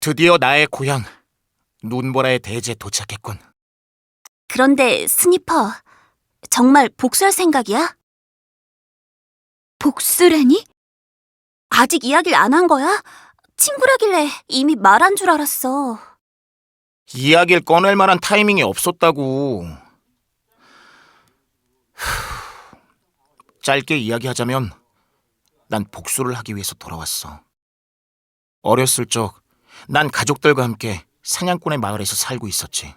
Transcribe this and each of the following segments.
드디어 나의 고향 눈보라의 대지에 도착했군. 그런데 스니퍼, 정말 복수할 생각이야? 복수라니? 아직 이야기를 안 한 거야? 친구라길래 이미 말한 줄 알았어. 이야기를 꺼낼 만한 타이밍이 없었다고. 짧게 이야기하자면 난 복수를 하기 위해서 돌아왔어. 어렸을 적 난 가족들과 함께 사냥꾼의 마을에서 살고 있었지.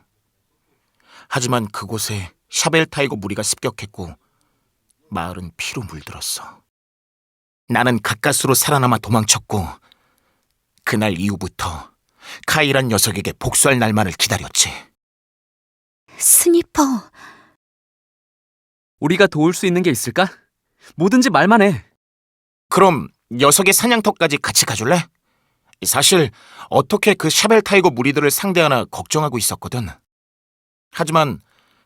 하지만 그곳에 샤벨 타이거 무리가 습격했고 마을은 피로 물들었어. 나는 가까스로 살아남아 도망쳤고 그날 이후부터 카이란 녀석에게 복수할 날만을 기다렸지. 스니퍼, 우리가 도울 수 있는 게 있을까? 뭐든지 말만 해. 그럼 녀석의 사냥터까지 같이 가줄래? 사실 어떻게 그 샤벨 타이거 무리들을 상대하나 걱정하고 있었거든. 하지만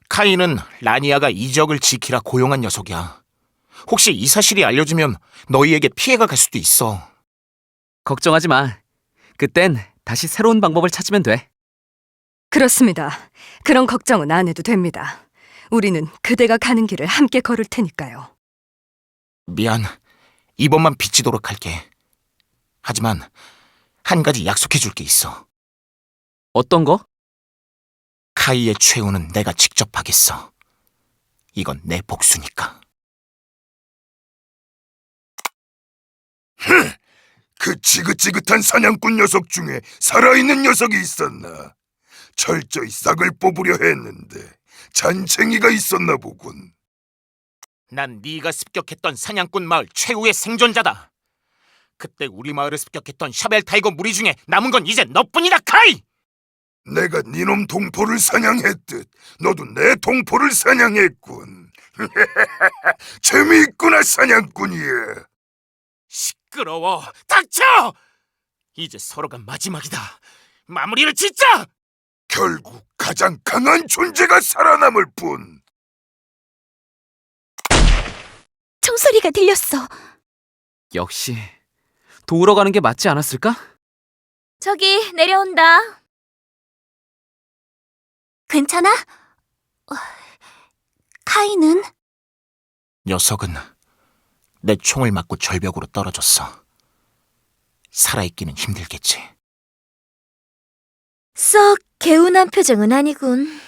카이는 라니아가 이 지역을 지키라 고용한 녀석이야. 혹시 이 사실이 알려지면 너희에게 피해가 갈 수도 있어. 걱정하지 마. 그땐 다시 새로운 방법을 찾으면 돼. 그렇습니다. 그런 걱정은 안 해도 됩니다. 우리는 그대가 가는 길을 함께 걸을 테니까요. 미안. 이번만 빚지도록 할게. 하지만 한 가지 약속해 줄 게 있어. 어떤 거? 카이의 최후는 내가 직접 하겠어. 이건 내 복수니까. 그 지긋지긋한 사냥꾼 녀석 중에 살아있는 녀석이 있었나? 철저히 싹을 뽑으려 했는데 잔챙이가 있었나 보군. 난 네가 습격했던 사냥꾼 마을 최후의 생존자다. 그때 우리 마을을 습격했던 샤벨 타이거 무리 중에 남은 건 이제 너뿐이다, 카이! 내가 니놈 동포를 사냥했듯 너도 내 동포를 사냥했군. 재미있구나, 사냥꾼이야. 시끄러워. 닥쳐! 이제 서로가 마지막이다. 마무리를 짓자! 결국 가장 강한 존재가 살아남을 뿐. 총소리가 들렸어. 역시 도우러 가는 게 맞지 않았을까? 저기 내려온다. 괜찮아? 카이는? 녀석은 내 총을 맞고 절벽으로 떨어졌어. 살아있기는 힘들겠지. 썩 개운한 표정은 아니군.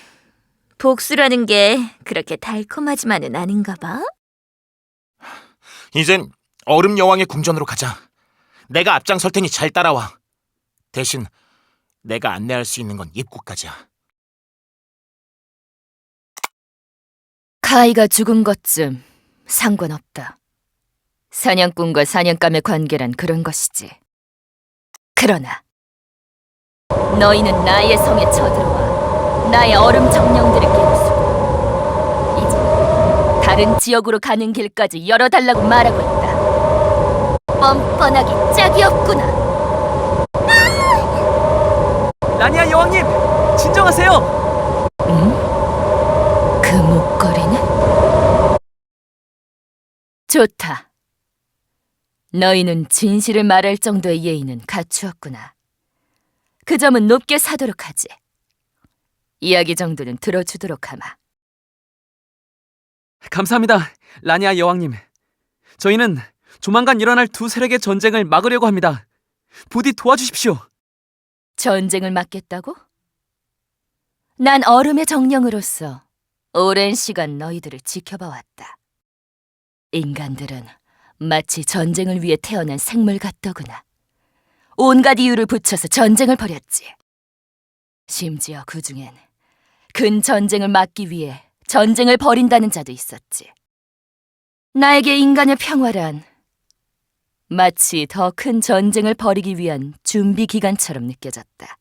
복수라는 게 그렇게 달콤하지만은 않은가 봐. 이젠 얼음 여왕의 궁전으로 가자. 내가 앞장설 테니 잘 따라와. 대신 내가 안내할 수 있는 건 입구까지야. 카이가 죽은 것쯤 상관없다. 사냥꾼과 사냥감의 관계란 그런 것이지. 그러나 너희는 나의 성에 쳐들어와 나의 얼음 정령들을 깨부수고 이제 다른 지역으로 가는 길까지 열어달라고 말하고 있다. 뻔뻔하기 짝이 없구나. 라니아 여왕님! 진정하세요! 응? 그 목걸이는? 좋다. 너희는 진실을 말할 정도의 예의는 갖추었구나. 그 점은 높게 사도록 하지. 이야기 정도는 들어주도록 하마. 감사합니다, 라니아 여왕님. 저희는 조만간 일어날 두 세력의 전쟁을 막으려고 합니다. 부디 도와주십시오. 전쟁을 막겠다고? 난 얼음의 정령으로서 오랜 시간 너희들을 지켜봐왔다. 인간들은 마치 전쟁을 위해 태어난 생물 같더구나. 온갖 이유를 붙여서 전쟁을 벌였지. 심지어 그 중엔 근 전쟁을 막기 위해 전쟁을 벌인다는 자도 있었지. 나에게 인간의 평화란 마치 더 큰 전쟁을 벌이기 위한 준비 기간처럼 느껴졌다.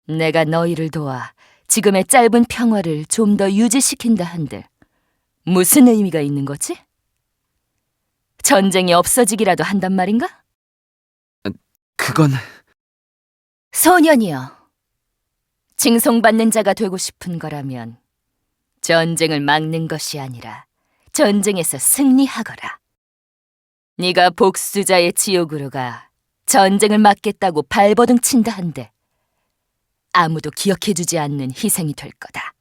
내가 너희를 도와 지금의 짧은 평화를 좀 더 유지시킨다 한들 무슨 의미가 있는 거지? 전쟁이 없어지기라도 한단 말인가? 그건... 소년이여, 칭송받는 자가 되고 싶은 거라면 전쟁을 막는 것이 아니라 전쟁에서 승리하거라. 네가 복수자의 지옥으로 가 전쟁을 막겠다고 발버둥 친다 한데 아무도 기억해주지 않는 희생이 될 거다.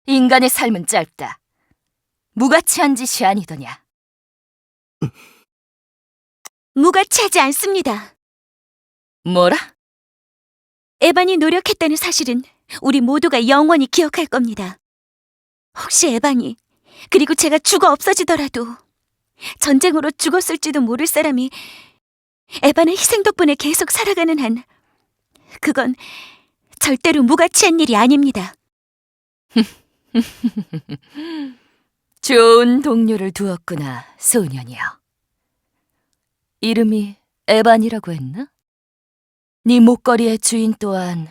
인간의 삶은 짧다. 무가치한 짓이 아니더냐. 무가치하지 않습니다. 뭐라? 에반이 노력했다는 사실은 우리 모두가 영원히 기억할 겁니다. 혹시 에반이, 그리고 제가 죽어 없어지더라도 전쟁으로 죽었을지도 모를 사람이 에반의 희생 덕분에 계속 살아가는 한 그건 절대로 무가치한 일이 아닙니다. 좋은 동료를 두었구나, 소년이여. 이름이 에반이라고 했나? 네 목걸이의 주인 또한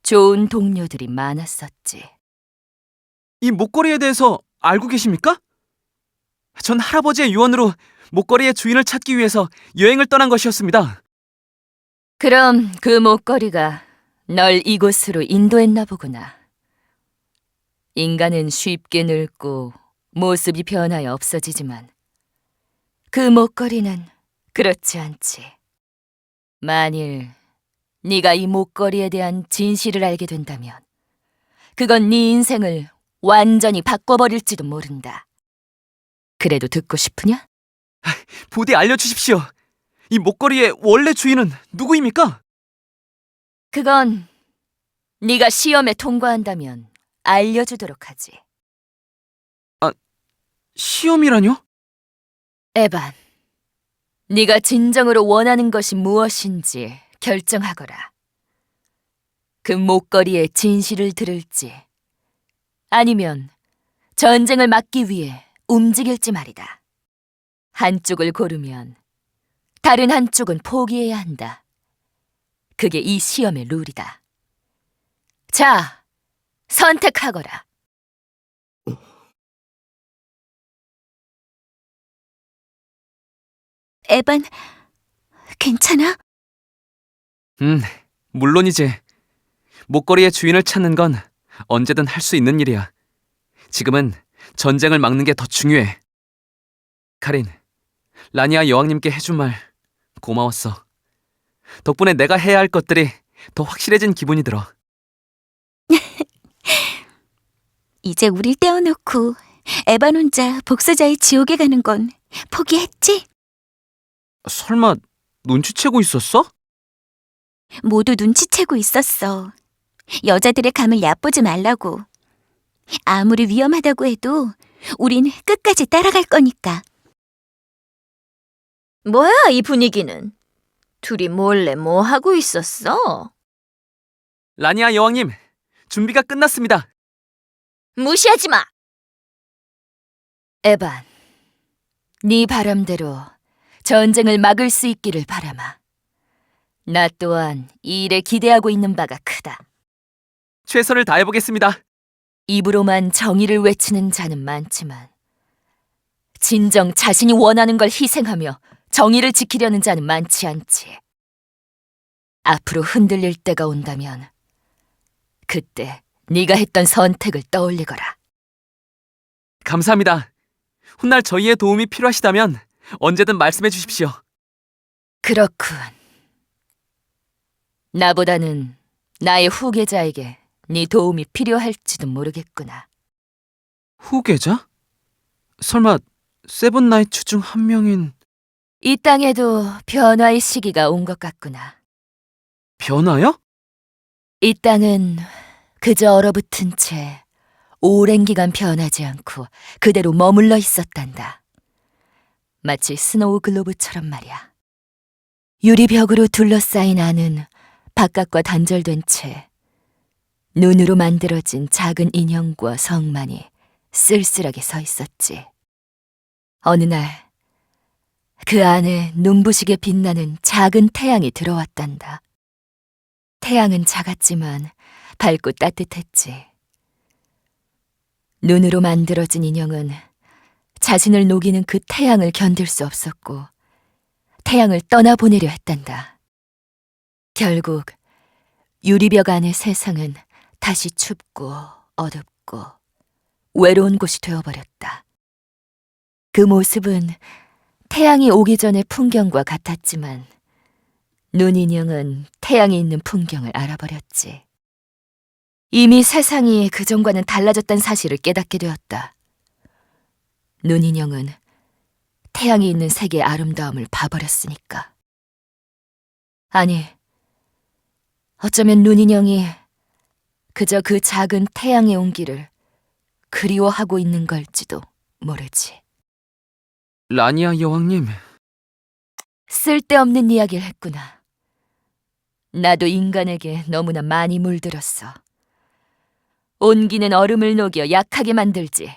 좋은 동료들이 많았었지. 이 목걸이에 대해서 알고 계십니까? 전 할아버지의 유언으로 목걸이의 주인을 찾기 위해서 여행을 떠난 것이었습니다. 그럼 그 목걸이가 널 이곳으로 인도했나 보구나. 인간은 쉽게 늙고 모습이 변하여 없어지지만 그 목걸이는 그렇지 않지. 만일 네가 이 목걸이에 대한 진실을 알게 된다면 그건 네 인생을 완전히 바꿔버릴지도 모른다. 그래도 듣고 싶으냐? 부디 알려주십시오. 이 목걸이의 원래 주인은 누구입니까? 그건 네가 시험에 통과한다면 알려주도록 하지. 시험이라뇨? 에반, 네가 진정으로 원하는 것이 무엇인지 결정하거라. 그 목걸이의 진실을 들을지 아니면 전쟁을 막기 위해 움직일지 말이다. 한쪽을 고르면 다른 한쪽은 포기해야 한다. 그게 이 시험의 룰이다. 자, 선택하거라. 에반, 괜찮아? 물론이지. 목걸이의 주인을 찾는 건 언제든 할 수 있는 일이야. 지금은 전쟁을 막는 게 더 중요해. 카린, 라니아 여왕님께 해준 말 고마웠어. 덕분에 내가 해야 할 것들이 더 확실해진 기분이 들어. 이제 우릴 떼어놓고 에반 혼자 복수자의 지옥에 가는 건 포기했지? 설마 눈치채고 있었어? 모두 눈치채고 있었어. 여자들의 감을 얕보지 말라고. 아무리 위험하다고 해도 우린 끝까지 따라갈 거니까. 뭐야, 이 분위기는? 둘이 몰래 뭐 하고 있었어? 라니아 여왕님, 준비가 끝났습니다. 무시하지 마! 에반, 네 바람대로 전쟁을 막을 수 있기를 바라마. 나 또한 이 일에 기대하고 있는 바가 크다. 최선을 다해보겠습니다. 입으로만 정의를 외치는 자는 많지만 진정 자신이 원하는 걸 희생하며 정의를 지키려는 자는 많지 않지. 앞으로 흔들릴 때가 온다면 그때 네가 했던 선택을 떠올리거라. 감사합니다. 훗날 저희의 도움이 필요하시다면 언제든 말씀해 주십시오. 그렇군. 나보다는 나의 후계자에게 네 도움이 필요할지도 모르겠구나. 후계자? 설마 세븐나이츠 중 한 명인 이 땅에도 변화의 시기가 온 것 같구나. 변화요? 이 땅은 그저 얼어붙은 채 오랜 기간 변하지 않고 그대로 머물러 있었단다. 마치 스노우 글로브처럼 말이야. 유리벽으로 둘러싸인 안은 바깥과 단절된 채 눈으로 만들어진 작은 인형과 성만이 쓸쓸하게 서 있었지. 어느 날 그 안에 눈부시게 빛나는 작은 태양이 들어왔단다. 태양은 작았지만 밝고 따뜻했지. 눈으로 만들어진 인형은 자신을 녹이는 그 태양을 견딜 수 없었고 태양을 떠나보내려 했단다. 결국 유리벽 안의 세상은 다시 춥고 어둡고 외로운 곳이 되어버렸다. 그 모습은 태양이 오기 전의 풍경과 같았지만 눈인형은 태양이 있는 풍경을 알아버렸지. 이미 세상이 그전과는 달라졌다는 사실을 깨닫게 되었다. 눈인형은 태양이 있는 세계의 아름다움을 봐버렸으니까. 아니, 어쩌면 눈인형이 그저 그 작은 태양의 온기를 그리워하고 있는 걸지도 모르지. 라니아 여왕님, 쓸데없는 이야기를 했구나. 나도 인간에게 너무나 많이 물들었어. 온기는 얼음을 녹여 약하게 만들지.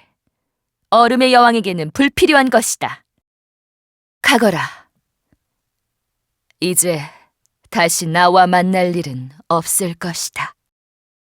얼음의 여왕에게는 불필요한 것이다. 가거라. 이제 다시 나와 만날 일은 없을 것이다.